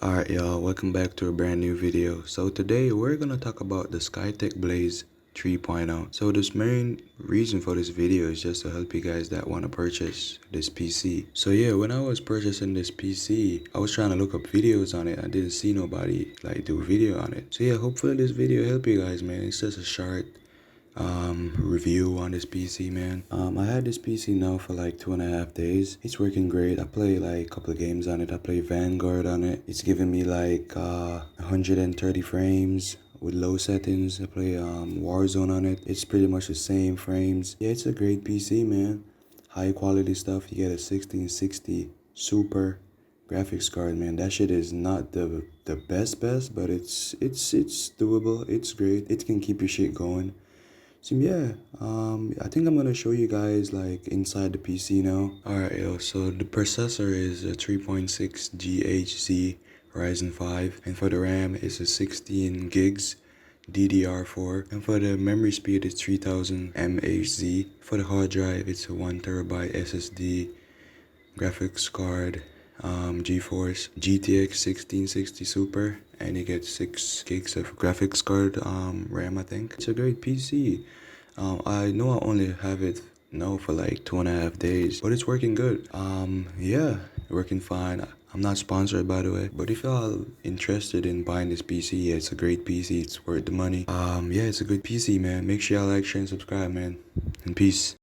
Alright y'all, welcome back to a brand new video. So today we're gonna talk about the Skytech Blaze 3.0. So this main reason for this video is just to help you guys that want to purchase this PC. So yeah, when I was purchasing this PC, I was trying to look up videos on it. I didn't see nobody like do a video on it. So yeah, hopefully this video help you guys, man. It's just a short review on this PC, man. I had this PC now for like 2.5 days. It's working great. I play like a couple of games on it. I play Vanguard on it. It's giving me like 130 frames with low settings. I play Warzone on it. It's pretty much the same frames. Yeah, it's a great PC, man. High quality stuff. You get a 1660 Super graphics card, man. That shit is not the best, but it's doable. It's great. It can keep your shit going. So yeah, I think I'm gonna show you guys like inside the PC now. Alright yo, so the processor is a 3.6 Ghz Ryzen 5, and for the RAM it's a 16 Gigs Ddr4, and for the memory speed it's 3000 mHz. For the hard drive it's a 1TB SSD graphics card, GeForce GTX 1660 Super, and you get 6 gigs of graphics card RAM. I think it's a great PC. I know I only have it now for like 2.5 days, but it's working good. Yeah, working fine. I'm not sponsored, by the way, but if y'all interested in buying this PC, yeah, it's a great PC. It's worth the money. Yeah, it's a good PC, man. Make sure y'all like, share, and subscribe, man. And peace.